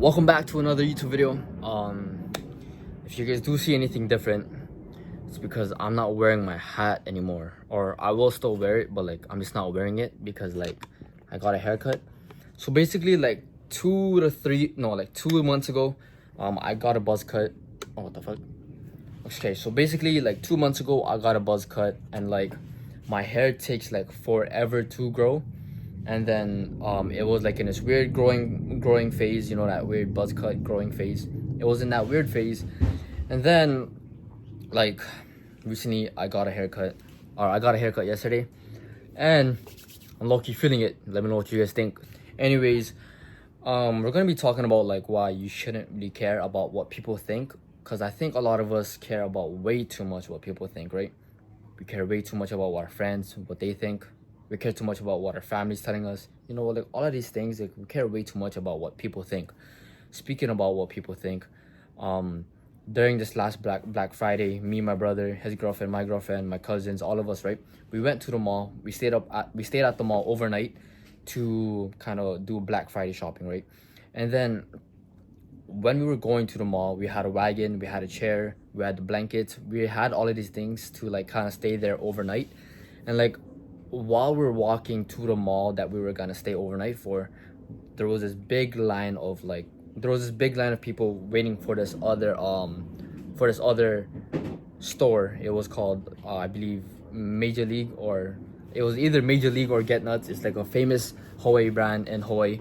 Welcome back to another YouTube video. If you guys do see anything different, it's because I'm not wearing my hat anymore, or I will still wear it, but like I'm just not wearing it because like I got a haircut. So basically, like 2 months ago, I got a buzz cut. Oh, what the fuck? Okay, so basically like 2 months ago I got a buzz cut, and like my hair takes like forever to grow. And then it was like in this weird growing phase, you know, that weird buzz cut growing phase. It was in that weird phase. And then like recently I got a haircut, or I got a haircut yesterday, and I'm low-key feeling it. Let me know what you guys think. Anyways, we're gonna be talking about like why you shouldn't really care about what people think, because I think a lot of us care about way too much what people think, right? We care way too much about what our friends, what they think. We care too much about what our family's telling us. You know, like all of these things, like we care way too much about what people think. Speaking about what people think, um, during this last Black Friday, me, my brother, his girlfriend, my girlfriend, my cousins, all of us, right? We went to the mall. We stayed at the mall overnight to kind of do Black Friday shopping, right? And then when we were going to the mall, we had a wagon, we had a chair, we had the blankets, we had all of these things to like kind of stay there overnight. And like while we're walking to the mall that we were gonna stay overnight for, there was this big line of people waiting for this other store. It was called I believe Major League, or it was either Major League or Get Nuts. It's like a famous Hawaii brand in Hawaii.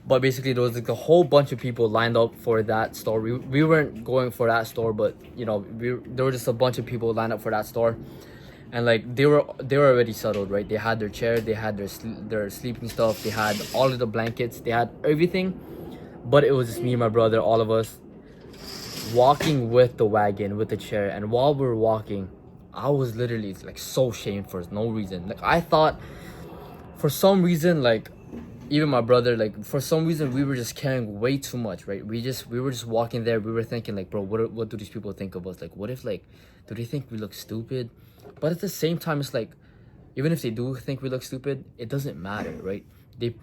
But basically there was like a whole bunch of people lined up for that store. We weren't going for that store, but you know, there were just a bunch of people lined up for that store. And like they were already settled, right? They had their chair, they had their sleeping stuff, they had all of the blankets, they had everything. But it was just me and my brother, all of us walking with the wagon, with the chair. And while we were walking, I was literally like so ashamed for no reason. Like I thought for some reason, like even my brother, like for some reason we were just caring way too much, right? We were just walking there. We were thinking like, bro, what do these people think of us? Like, what if like, do they think we look stupid? But at the same time, it's like, even if they do think we look stupid, it doesn't matter, right? They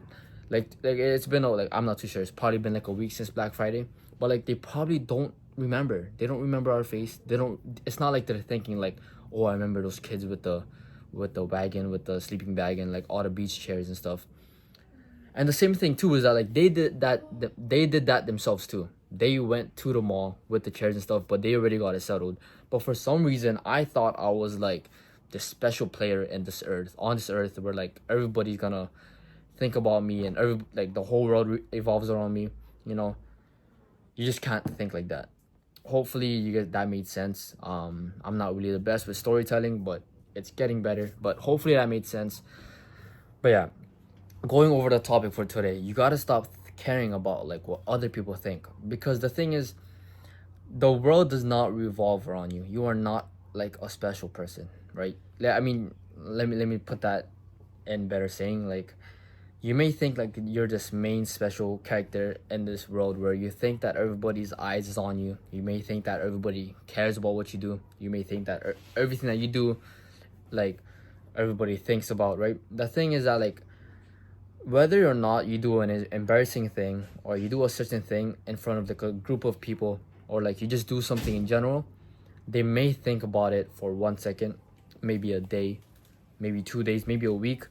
like it's been like, I'm not too sure. It's probably been like a week since Black Friday, but like they probably don't remember. They don't remember our face. They don't. It's not like they're thinking like, oh, I remember those kids with the wagon, with the sleeping bag, and like all the beach chairs and stuff. And the same thing too is that like they did that themselves too. They went to the mall with the chairs and stuff, but they already got it settled. But for some reason, I thought I was like the special player in this earth, on this earth, where like everybody's gonna think about me, and like the whole world evolves around me. You know, you just can't think like that. Hopefully, you guys that made sense. I'm not really the best with storytelling, but it's getting better. But hopefully that made sense. But yeah, going over the topic for today, you gotta stop caring about like what other people think, because the thing is, the world does not revolve around you. You are not like a special person, right? I mean, let me put that in better saying. Like, you may think like you're this main special character in this world, where you think that everybody's eyes is on you. You may think that everybody cares about what you do. You may think that everything that you do, like, everybody thinks about, right? The thing is that like, whether or not you do an embarrassing thing, or you do a certain thing in front of like a group of people, or like you just do something in general, they may think about it for 1 second, maybe a day, maybe 2 days, maybe a week,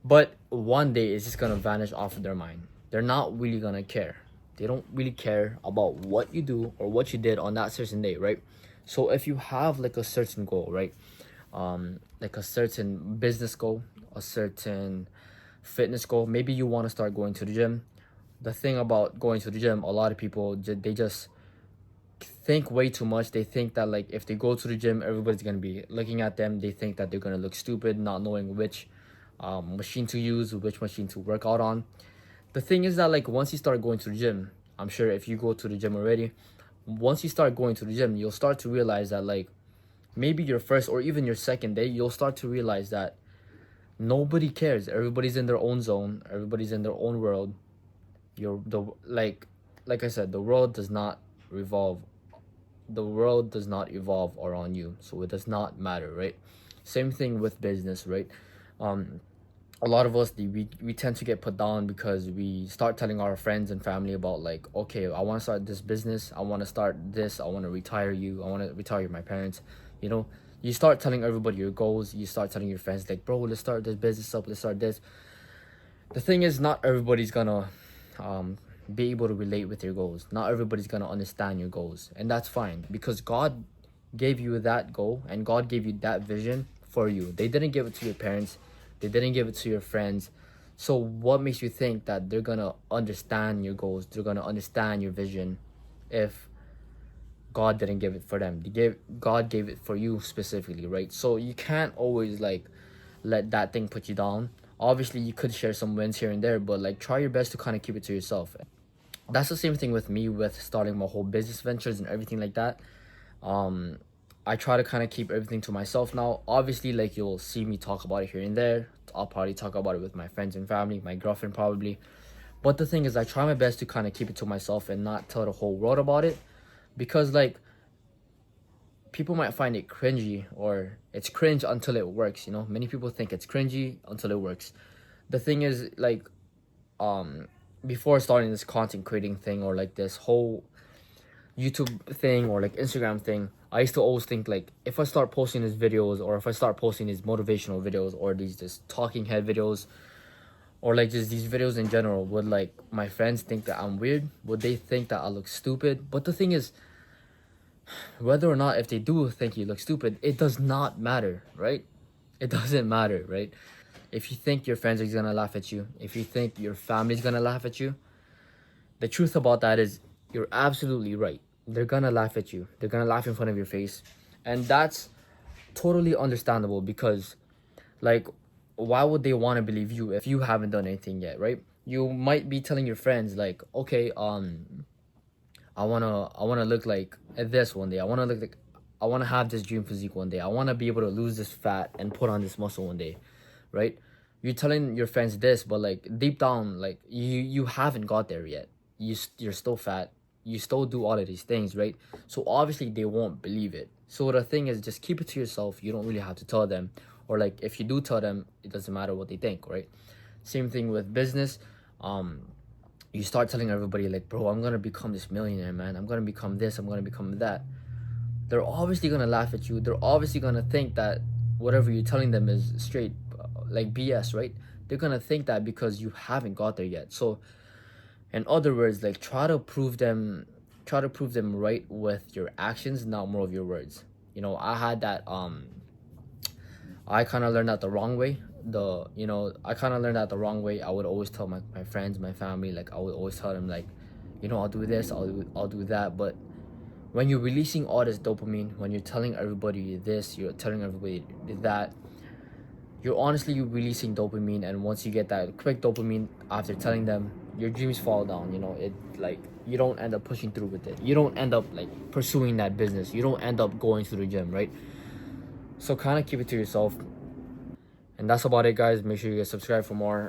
but one day it's just gonna vanish off of their mind. They're not really gonna care. They don't really care about what you do or what you did on that certain day, right? So if you have like a certain goal, right, like a certain business goal, a certain fitness goal, maybe you want to start going to the gym. The thing about going to the gym, a lot of people they just think way too much. They think that like if they go to the gym, everybody's gonna be looking at them. They think that they're gonna look stupid, not knowing which machine to use, which machine to work out on. The thing is that like once you start going to the gym, I'm sure if you go to the gym already, once you start going to the gym, you'll start to realize that like maybe your first or even your second day, you'll start to realize that nobody cares. Everybody's in their own zone. Everybody's in their own world. You're the like I said, the world does not revolve. The world does not evolve around you, so it does not matter, right? Same thing with business, right? Um, a lot of us, we tend to get put down because we start telling our friends and family about, like, okay, I want to start this business, I want to start this, I want to retire you, I want to retire my parents, you know. You start telling everybody your goals, you start telling your friends, like, bro, let's start this business up, let's start this. The thing is, not everybody's gonna be able to relate with your goals, not everybody's gonna understand your goals, and that's fine, because God gave you that goal and God gave you that vision for you. They didn't give it to your parents, they didn't give it to your friends. So what makes you think that they're gonna understand your goals, they're gonna understand your vision, if God didn't give it for them? God gave it for you specifically, right? So you can't always, like, let that thing put you down. Obviously you could share some wins here and there, but like, try your best to kind of keep it to yourself. That's the same thing with me, with starting my whole business ventures and everything like that. um I try to kind of keep everything to myself now. Obviously, like, you'll see me talk about it here and there. I'll probably talk about it with my friends and family, my girlfriend probably. But the thing is, I try my best to kind of keep it to myself and not tell the whole world about it, because, like, people might find it cringy, or it's cringe until it works, you know. Many people think it's cringy until it works. The thing is, like, um before starting this content creating thing, or like this whole YouTube thing, or like Instagram thing, I used to always think, like, if I start posting these videos, or if I start posting these motivational videos, or these just talking head videos, or like just these videos in general, would, like, my friends think that I'm weird? Would they think that I look stupid? But the thing is, whether or not, if they do think you look stupid, it does not matter, right? It doesn't matter, right? If you think your friends are gonna laugh at you, if you think your family's gonna laugh at you, the truth about that is, you're absolutely right. They're gonna laugh at you, they're gonna laugh in front of your face. And that's totally understandable, because, like, why would they want to believe you if you haven't done anything yet, right? You might be telling your friends, like, okay, I wanna look like this one day. I wanna have this dream physique one day. I wanna be able to lose this fat and put on this muscle one day, right? You're telling your friends this, but, like, deep down, like, you haven't got there yet. You're still fat. You still do all of these things, right? So obviously they won't believe it. So the thing is, just keep it to yourself. You don't really have to tell them, or, like, if you do tell them, it doesn't matter what they think, right? Same thing with business. um you start telling everybody, like, bro, I'm gonna become this millionaire, man, I'm gonna become this, I'm gonna become that. They're obviously gonna laugh at you. They're obviously gonna think that whatever you're telling them is straight, like, BS, right? They're gonna think that because you haven't got there yet. So in other words, like, try to prove them right with your actions, not more of your words. You know, I kind of learned that the wrong way. I kind of learned that the wrong way. I would always tell my friends, my family, like, I would always tell them, like, I'll do this, I'll do that. But when you're releasing all this dopamine, when you're telling everybody this, you're telling everybody that, you're honestly releasing dopamine. And once you get that quick dopamine after telling them, your dreams fall down. It, like, you don't end up pushing through with it. You don't end up, like, pursuing that business. You don't end up going to the gym, right? So kind of keep it to yourself. And that's about it, guys. Make sure you guys subscribe for more.